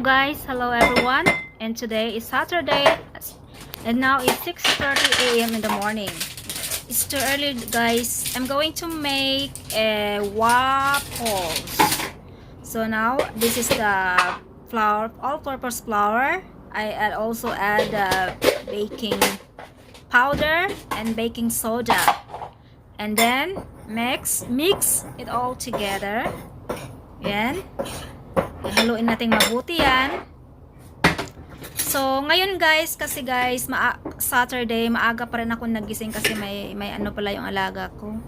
guys, hello everyone, and today is Saturday and now it's 6:30 a.m. in the morning. It's too early guys. I'm going to make a waffles. So now this is the flour, all-purpose flour. I also add baking powder and baking soda, and then mix it all together. Yan. Haluin natin mabuti yan. So, ngayon guys, kasi guys, Saturday, maaga pa rin ako nagising kasi may ano pala yung alaga ko.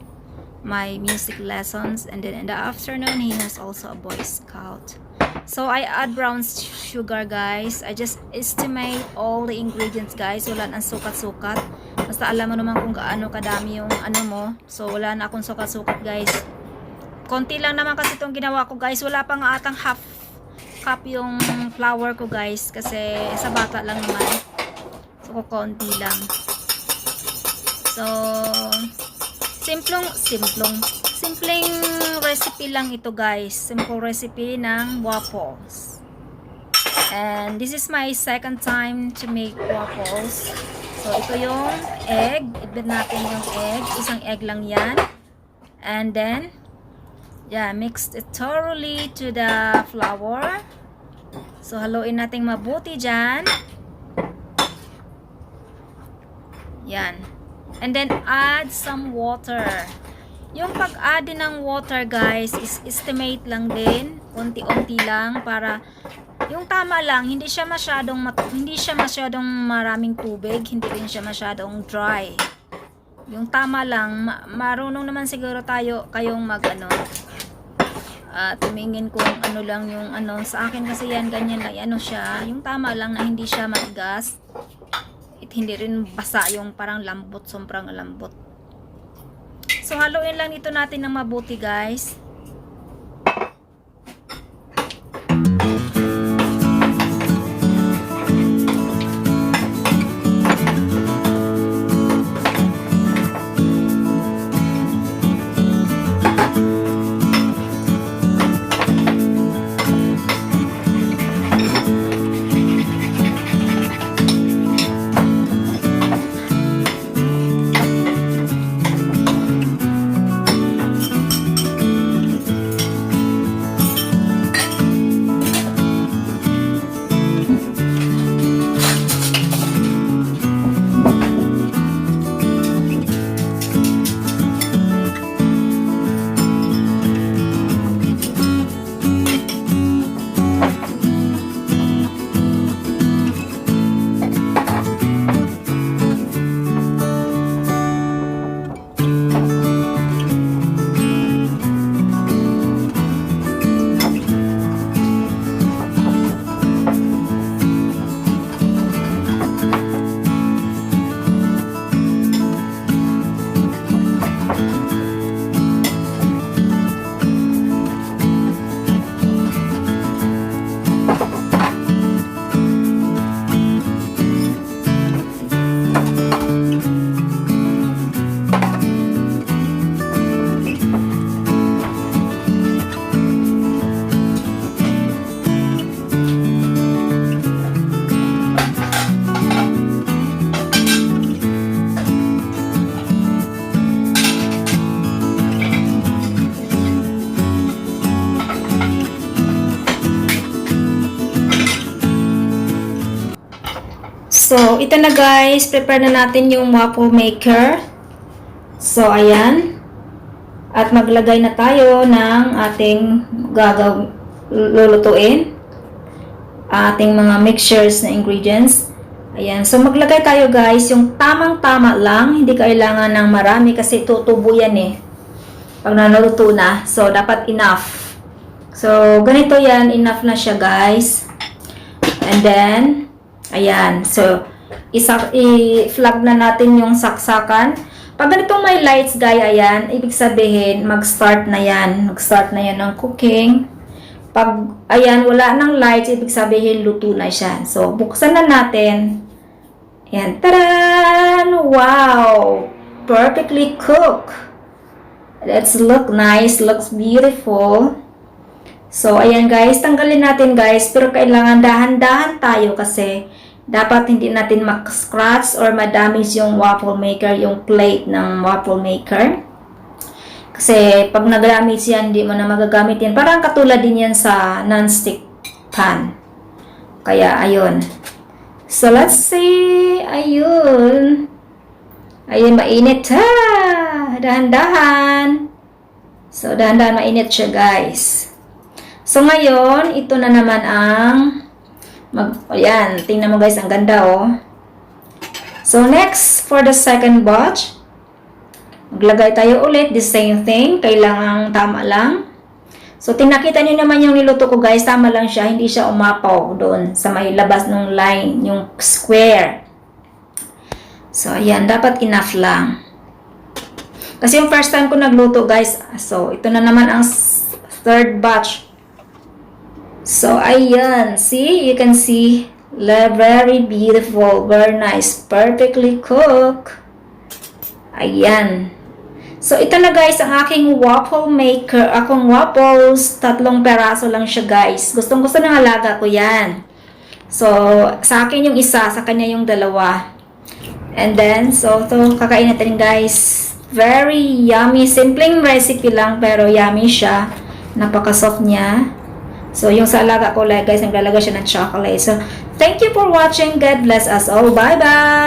My music lessons. And then in the afternoon, he has also a Boy Scout. So, I add brown sugar guys. I just estimate all the ingredients guys. Wala nang sukat-sukat. Basta alam mo naman kung gaano kadami yung ano mo. So, wala na akong sukat-sukat guys. Konti lang naman kasi itong ginawa ko guys. Wala pa nga atang half cup yung flour ko guys. Kasi sa bata lang naman. So, konti lang. So, simpleng recipe lang ito guys. Simple recipe ng waffles. And this is my second time to make waffles. So, ito yung egg. I-beat natin yung egg. Isang egg lang yan. And then, yeah, mix it thoroughly to the flour. So, haluin natin mabuti dyan. Yan. And then, add some water. Yung pag-add ng water, guys, is estimate lang din. Unti-unti lang para yung tama lang. Hindi siya masyadong maraming tubig. Hindi rin siya masyadong dry. Yung tama lang. Marunong naman siguro kayong mag-ano. Tumingin kung ano lang yung ano. Sa akin kasi yan, ganyan lang. Ano siya. Yung tama lang na hindi siya matigas. Hindi rin basa yung parang lambot. Sobrang lambot. So, haluin lang ito natin ng mabuti, guys. So, ito na guys, prepare na natin yung waffle maker. So, ayan. At maglagay na tayo ng ating lulutuin. Ating mga mixtures na ingredients. Ayan. So, maglagay tayo guys, yung tamang-tama lang. Hindi kailangan ng marami kasi tutubo yan eh. Pag naluto na. So, dapat enough. So, ganito yan. Enough na siya guys. And then, ayan. So, i-flag na natin yung saksakan. Pag ganitong may lights, gaya yan, ibig sabihin, mag-start na yan. Mag-start na yan ng cooking. Pag, ayan, wala ng lights, ibig sabihin, luto na siya. So, buksan na natin. Ayan. Taran! Wow! Perfectly cooked. Let's look nice. Looks beautiful. So, ayan guys, tanggalin natin guys, pero kailangan dahan-dahan tayo kasi dapat hindi natin mag-scratch or madamage yung waffle maker, yung plate ng waffle maker. Kasi pag nag-damage yan, hindi mo na magagamit yan. Parang katulad din yan sa non-stick pan. Kaya, ayun. So, let's see. Ayun. Ayun, mainit ha. Dahan-dahan. So, dahan-dahan mainit siya guys. So, ngayon, ito na naman ang ayan, tingnan mo guys, ang ganda oh. So, next, for the second batch, maglagay tayo ulit, the same thing, kailangan tama lang. So, tinakita nyo naman yung niluto ko guys, tama lang siya, hindi siya umapaw doon sa may labas ng line, yung square. So, ayan, dapat enough lang. Kasi yung first time ko nagluto guys, so, ito na naman ang third batch. So, ayan. See? You can see. Very beautiful. Very nice. Perfectly cooked. Ayan. So, ito na guys, ang aking waffle maker. Akong waffles. 3 peraso lang siya guys. Gustong-gusto ng alaga ko yan. So, sa akin yung isa, sa kanya yung 2. And then, so, ito, kakain natin guys. Very yummy. Simpleng recipe lang, pero yummy siya. Napaka-soft niya. So, yung sa alaga ko, guys, naglalagay siya ng chocolate. So, thank you for watching. God bless us all. Bye-bye!